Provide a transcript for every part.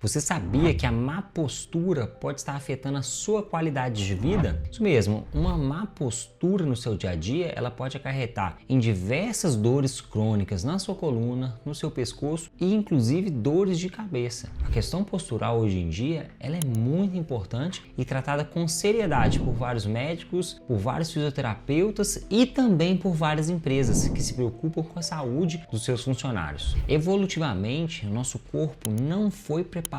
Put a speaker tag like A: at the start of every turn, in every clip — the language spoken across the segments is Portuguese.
A: Você sabia que a má postura pode estar afetando a sua qualidade de vida? Isso mesmo, uma má postura no seu dia a dia, ela pode acarretar em diversas dores crônicas na sua coluna, no seu pescoço e inclusive dores de cabeça. A questão postural hoje em dia, ela é muito importante e tratada com seriedade por vários médicos, por vários fisioterapeutas e também por várias empresas que se preocupam com a saúde dos seus funcionários. Evolutivamente, o nosso corpo não foi preparado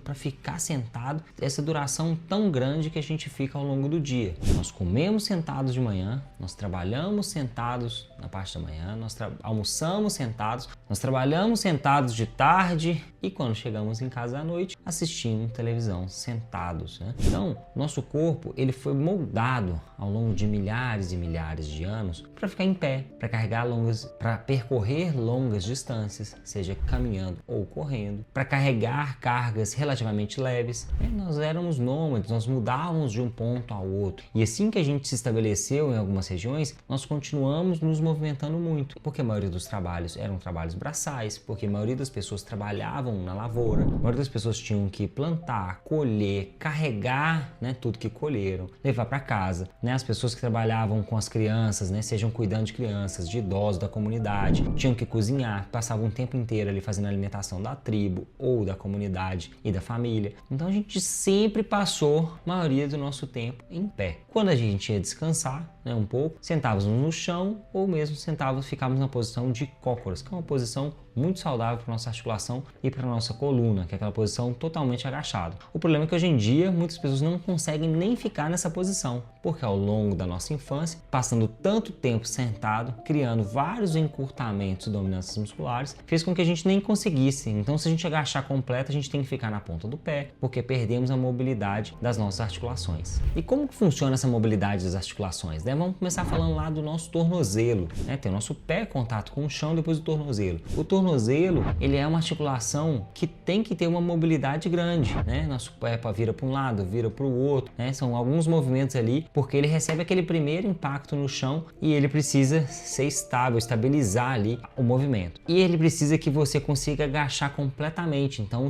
A: para ficar sentado essa duração tão grande que a gente fica ao longo do dia. Nós comemos sentados de manhã, nós trabalhamos sentados na parte da manhã, nós almoçamos sentados, nós trabalhamos sentados de tarde e quando chegamos em casa à noite, assistimos televisão sentados, né? Então, nosso corpo ele foi moldado ao longo de milhares e milhares de anos para ficar em pé, para percorrer longas distâncias, seja caminhando ou correndo, para carregar cargas relativamente leves. Nós éramos nômades, nós mudávamos de um ponto ao outro. E assim que a gente se estabeleceu em algumas regiões, nós continuamos nos movimentando muito, porque a maioria dos trabalhos eram trabalhos braçais, porque a maioria das pessoas trabalhavam na lavoura, a maioria das pessoas tinham que plantar, colher, carregar, né, tudo que colheram, levar para casa. As pessoas que trabalhavam com as crianças, sejam cuidando de crianças, de idosos da comunidade, tinham que cozinhar, passavam o tempo inteiro ali fazendo a alimentação da tribo ou da comunidade e da família. Então a gente sempre passou a maioria do nosso tempo em pé. Quando a gente ia descansar, um pouco, sentávamos no chão ou mesmo ficávamos na posição de cócoras, que é uma posição muito saudável para nossa articulação e para nossa coluna, que é aquela posição totalmente agachada. O problema é que hoje em dia muitas pessoas não conseguem nem ficar nessa posição, porque ao longo da nossa infância, passando tanto tempo sentado, criando vários encurtamentos e dominâncias musculares, fez com que a gente nem conseguisse. Então, se a gente agachar completo, a gente tem que ficar na ponta do pé, porque perdemos a mobilidade das nossas articulações. E como que funciona essa mobilidade das articulações? Vamos começar falando lá do nosso tornozelo. Tem o nosso pé em contato com o chão, depois o tornozelo. O tornozelo, ele é uma articulação que tem que ter uma mobilidade grande, Nosso pé vira para um lado, vira para o outro, São alguns movimentos ali, porque ele recebe aquele primeiro impacto no chão e ele precisa ser estável, estabilizar ali o movimento. E ele precisa que você consiga agachar completamente. Então,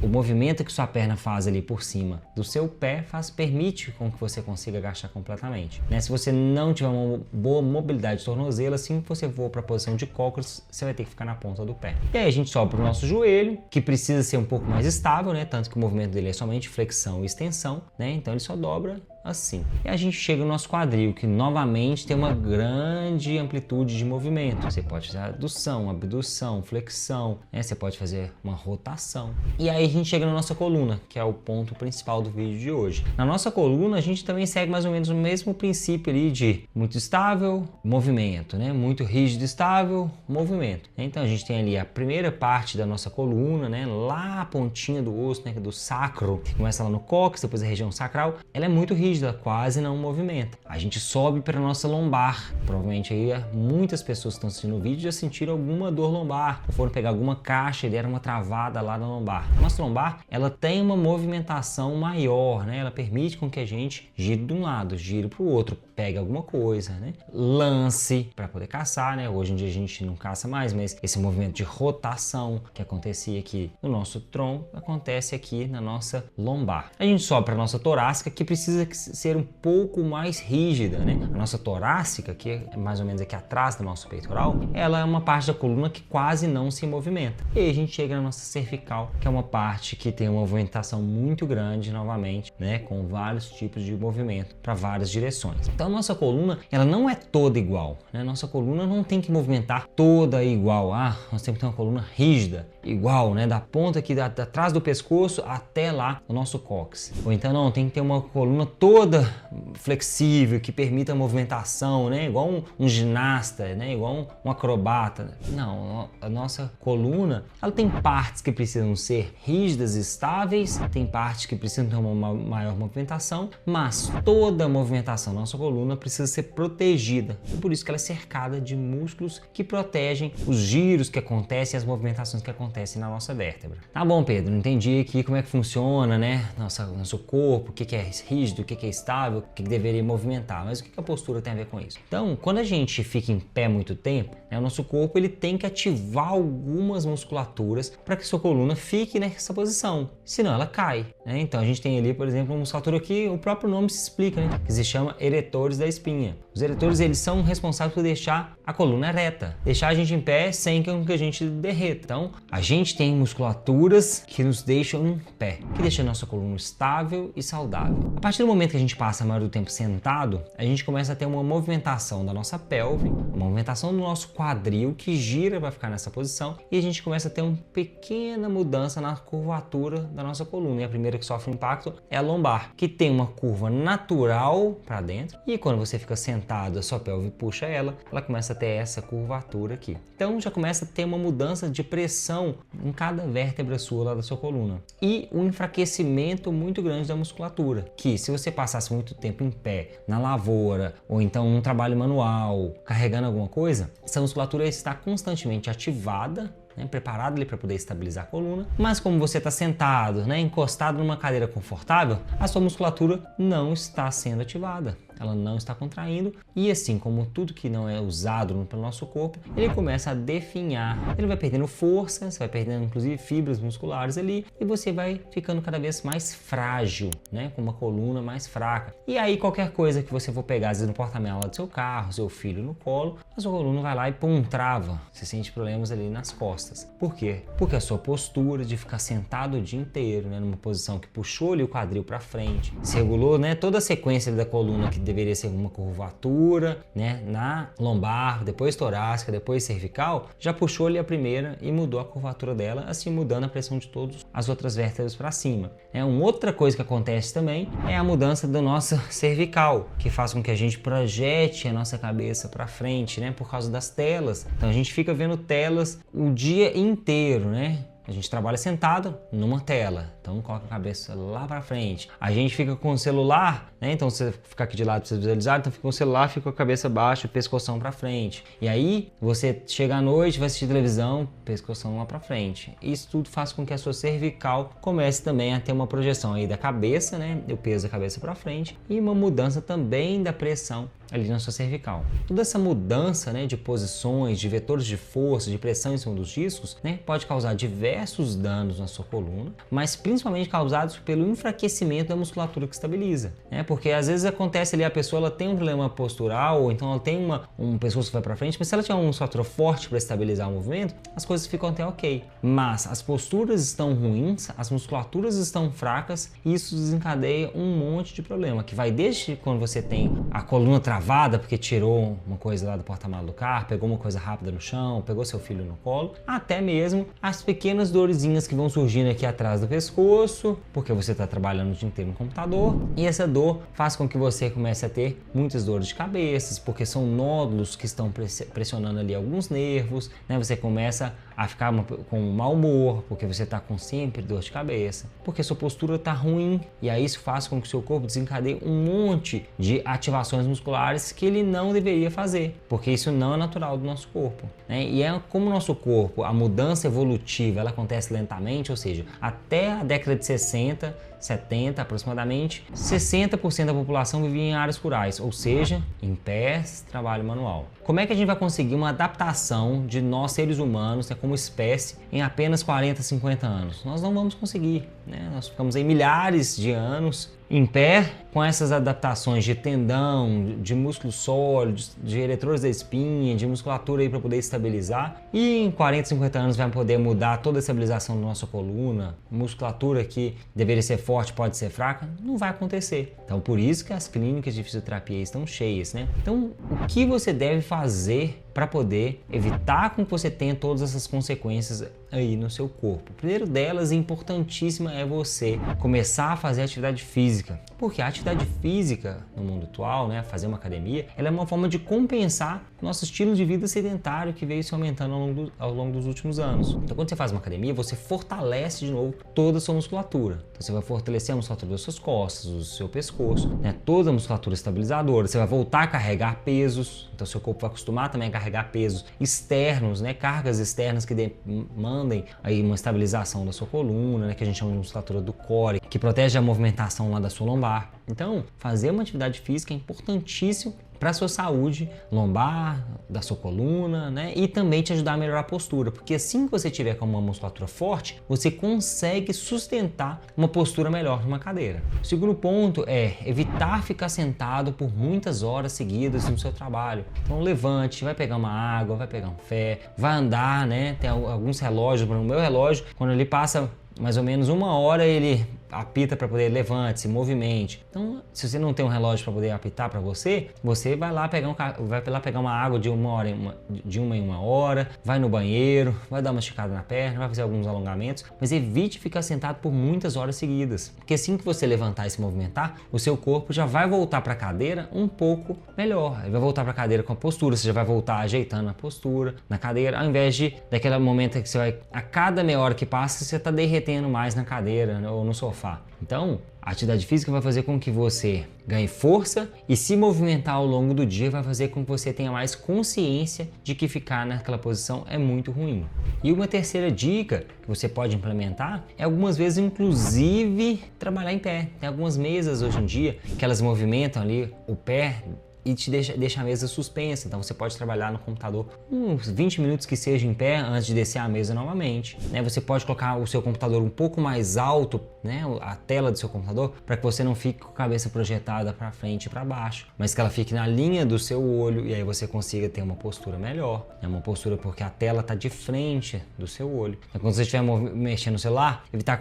A: o movimento que sua perna faz ali por cima do seu pé permite com que você consiga agachar completamente. Se você não tiver uma boa mobilidade de tornozelo, assim que você for para a posição de cócoras, você vai ter que ficar na ponta do pé. E aí a gente sobe para o nosso joelho, que precisa ser um pouco mais estável, Tanto que o movimento dele é somente flexão e extensão, Então ele só dobra assim. E a gente chega no nosso quadril, que novamente tem uma grande amplitude de movimento. Você pode fazer adução, abdução, flexão, Você pode fazer uma rotação. E aí a gente chega na nossa coluna, que é o ponto principal do vídeo de hoje. Na nossa coluna, a gente também segue mais ou menos o mesmo princípio ali de muito estável, movimento, Muito rígido, estável, movimento. Então a gente tem ali a primeira parte da nossa coluna, Lá a pontinha do osso, do sacro, que começa lá no cóccix, depois a região sacral, ela é muito rígida, quase não movimenta. A gente sobe para a nossa lombar. Provavelmente aí muitas pessoas que estão assistindo o vídeo já sentiram alguma dor lombar, ou foram pegar alguma caixa e deram uma travada lá na lombar. A nossa lombar, ela tem uma movimentação maior, Ela permite com que a gente gire de um lado, gire para o outro, pegue alguma coisa, Lance para poder caçar, Hoje em dia a gente não caça mais, mas esse movimento de rotação que acontecia aqui no nosso tronco, acontece aqui na nossa lombar. A gente sobe para a nossa torácica, que precisa ser um pouco mais rígida, A nossa torácica, que é mais ou menos aqui atrás do nosso peitoral, ela é uma parte da coluna que quase não se movimenta. E aí a gente chega na nossa cervical, que é uma parte que tem uma movimentação muito grande, novamente, Com vários tipos de movimento para várias direções. Então a nossa coluna, ela não é toda igual, Nossa coluna não tem que movimentar toda igual. Nós temos que ter uma coluna rígida, igual, Da ponta aqui atrás do pescoço até lá o nosso cóccix. Ou então não, tem que ter uma coluna toda flexível, que permita a movimentação, Igual um ginasta, Igual um acrobata. Não, a nossa coluna, ela tem partes que precisam ser rígidas e estáveis, tem partes que precisam ter uma maior movimentação, mas toda a movimentação da nossa coluna precisa ser protegida. Por isso que ela é cercada de músculos que protegem os giros que acontecem e as movimentações que acontecem na nossa vértebra. Tá bom, Pedro, entendi aqui como é que funciona, nosso corpo, o que é rígido, o que que é estável, o que deveria movimentar. Mas o que a postura tem a ver com isso? Então, quando a gente fica em pé muito tempo, né, o nosso corpo ele tem que ativar algumas musculaturas para que sua coluna fique nessa posição, senão ela cai, né? Então a gente tem ali, por exemplo, uma musculatura que o próprio nome se explica, né? Que se chama eretores da espinha. Os eretores eles são responsáveis por deixar a coluna reta, deixar a gente em pé sem que a gente derreta. Então a gente tem musculaturas que nos deixam em pé, que deixam a nossa coluna estável e saudável. A partir do momento que a gente passa a maioria do tempo sentado, a gente começa a ter uma movimentação da nossa pelve, uma movimentação do nosso quadril que gira para ficar nessa posição e a gente começa a ter uma pequena mudança na curvatura da nossa coluna. E a primeira que sofre impacto é a lombar, que tem uma curva natural para dentro e quando você fica sentado, a sua pelve puxa ela começa a ter essa curvatura aqui. Então já começa a ter uma mudança de pressão em cada vértebra sua lá da sua coluna. E um enfraquecimento muito grande da musculatura, que se você passasse muito tempo em pé, na lavoura, ou então num trabalho manual, carregando alguma coisa, essa musculatura está constantemente ativada, né, preparado ali para poder estabilizar a coluna, mas como você está sentado, né, encostado numa cadeira confortável, a sua musculatura não está sendo ativada, ela não está contraindo e assim como tudo que não é usado pelo nosso corpo, ele começa a definhar, ele vai perdendo força, você vai perdendo inclusive fibras musculares ali e você vai ficando cada vez mais frágil, né, com uma coluna mais fraca. E aí qualquer coisa que você for pegar, às vezes no porta-mala do seu carro, seu filho no colo, a sua coluna vai lá e pum, trava, você sente problemas ali nas costas. Por quê? Porque a sua postura de ficar sentado o dia inteiro, né, numa posição que puxou ali o quadril para frente, se regulou, né, toda a sequência da coluna que deveria ser uma curvatura, né, na lombar, depois torácica, depois cervical, já puxou ali a primeira e mudou a curvatura dela, assim mudando a pressão de todas as outras vértebras para cima. Uma outra coisa que acontece também é a mudança da nossa cervical, que faz com que a gente projete a nossa cabeça para frente, né, por causa das telas. Então a gente fica vendo telas o dia inteiro, né? A gente trabalha sentado numa tela, então coloca a cabeça lá para frente. A gente fica com o celular, né? Então você fica aqui de lado para você visualizar, então fica com o celular, fica com a cabeça baixa, pescoção para frente. E aí você chega à noite, vai assistir televisão, pescoção lá para frente. Isso tudo faz com que a sua cervical comece também a ter uma projeção aí da cabeça, né? O peso da cabeça para frente e uma mudança também da pressão ali na sua cervical. Toda essa mudança, né, de posições, de vetores de força, de pressão em cima dos discos, né, pode causar diversos danos na sua coluna, mas principalmente causados pelo enfraquecimento da musculatura que estabiliza, né? Porque às vezes acontece ali a pessoa ela tem um problema postural, ou então ela tem um pescoço que vai para frente, mas se ela tiver uma musculatura forte para estabilizar o movimento, as coisas ficam até ok. Mas as posturas estão ruins, as musculaturas estão fracas e isso desencadeia um monte de problema, que vai desde quando você tem a coluna travada porque tirou uma coisa lá do porta-malas do carro, pegou uma coisa rápida no chão, pegou seu filho no colo, até mesmo as pequenas dorezinhas que vão surgindo aqui atrás do pescoço, porque você está trabalhando o dia inteiro no computador, e essa dor faz com que você comece a ter muitas dores de cabeça, porque são nódulos que estão pressionando ali alguns nervos, né? Você começa a ficar com mau humor, porque você está com sempre dor de cabeça, porque sua postura está ruim, e aí isso faz com que o seu corpo desencadeie um monte de ativações musculares que ele não deveria fazer, porque isso não é natural do nosso corpo, né? E é como o nosso corpo, a mudança evolutiva, ela acontece lentamente, ou seja, até a década de 60, 70 aproximadamente, 60% da população vivia em áreas rurais, ou seja, em pés, trabalho manual. Como é que a gente vai conseguir uma adaptação de nós seres humanos, né, como espécie em apenas 40, 50 anos? Nós não vamos conseguir, né? Nós ficamos aí milhares de anos em pé com essas adaptações de tendão, de músculos sólidos, de eletores da espinha, de musculatura aí para poder estabilizar, e em 40, 50 anos vai poder mudar toda a estabilização da nossa coluna, musculatura que deveria ser forte pode ser fraca, não vai acontecer. Então por isso que as clínicas de fisioterapia estão cheias, né? Então o que você deve fazer para poder evitar com que você tenha todas essas consequências aí no seu corpo? O primeiro delas, importantíssima, é você começar a fazer atividade física, porque a atividade física no mundo atual, né, fazer uma academia, ela é uma forma de compensar nosso estilo de vida sedentário que veio se aumentando ao longo dos últimos anos. Então, quando você faz uma academia, você fortalece de novo toda a sua musculatura. Então, você vai fortalecer a musculatura das suas costas, do seu pescoço, né? Toda a musculatura estabilizadora. Você vai voltar a carregar pesos. Então, seu corpo vai acostumar também a carregar pesos externos, né? Cargas externas que demandem aí uma estabilização da sua coluna, né? Que a gente chama de musculatura do core, que protege a movimentação lá da sua lombar. Então, fazer uma atividade física é importantíssimo para a sua saúde lombar, da sua coluna, né? E também te ajudar a melhorar a postura, porque assim que você tiver com uma musculatura forte, você consegue sustentar uma postura melhor numa cadeira. O segundo ponto é evitar ficar sentado por muitas horas seguidas no seu trabalho. Então levante, vai pegar uma água, vai pegar um café, vai andar, né? Tem alguns relógios, o meu relógio, quando ele passa mais ou menos 1 hora, ele apita para poder levante, se movimente. Então, se você não tem um relógio para poder apitar para você, você vai lá pegar uma água de 1 hora de 1 em 1 hora, vai no banheiro, vai dar uma esticada na perna, vai fazer alguns alongamentos, mas evite ficar sentado por muitas horas seguidas, porque assim que você levantar e se movimentar, o seu corpo já vai voltar para a cadeira um pouco melhor. Ele vai voltar para a cadeira com a postura, você já vai voltar ajeitando a postura na cadeira, ao invés de daquele momento que você vai, a cada meia hora que passa, você está derretendo mais na cadeira, né, ou no sofá. Então, a atividade física vai fazer com que você ganhe força e se movimentar ao longo do dia vai fazer com que você tenha mais consciência de que ficar naquela posição é muito ruim. E uma terceira dica que você pode implementar é algumas vezes inclusive trabalhar em pé. Tem algumas mesas hoje em dia que elas movimentam ali o pé e te deixa a mesa suspensa. Então você pode trabalhar no computador uns 20 minutos que seja em pé antes de descer a mesa novamente, né? Você pode colocar o seu computador um pouco mais alto, né? A tela do seu computador, para que você não fique com a cabeça projetada para frente e para baixo, mas que ela fique na linha do seu olho e aí você consiga ter uma postura melhor, né? Uma postura porque a tela está de frente do seu olho. Então, quando você estiver mexendo no celular, evitar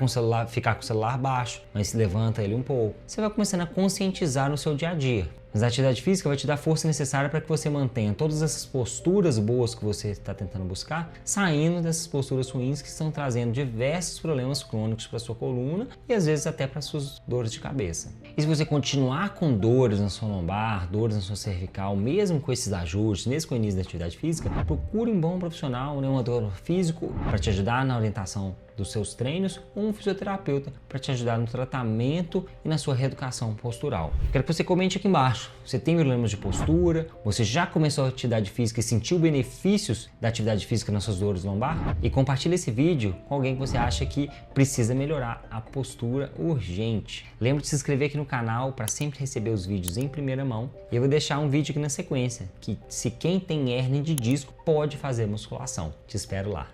A: ficar com o celular baixo, mas levanta ele um pouco. Você vai começando a conscientizar no seu dia a dia. Mas a atividade física vai te dar a força necessária para que você mantenha todas essas posturas boas que você está tentando buscar, saindo dessas posturas ruins que estão trazendo diversos problemas crônicos para sua coluna e às vezes até para suas dores de cabeça. E se você continuar com dores na sua lombar, dores na sua cervical, mesmo com esses ajustes, mesmo com o início da atividade física, procure um bom profissional, né, um educador físico para te ajudar na orientação dos seus treinos ou um fisioterapeuta para te ajudar no tratamento e na sua reeducação postural. Quero que você comente aqui embaixo. Você tem problemas de postura? Você já começou a atividade física e sentiu benefícios da atividade física nas suas dores lombar? E compartilhe esse vídeo com alguém que você acha que precisa melhorar a postura urgente. Lembre de se inscrever aqui no canal para sempre receber os vídeos em primeira mão. E eu vou deixar um vídeo aqui na sequência que se quem tem hérnia de disco pode fazer musculação. Te espero lá.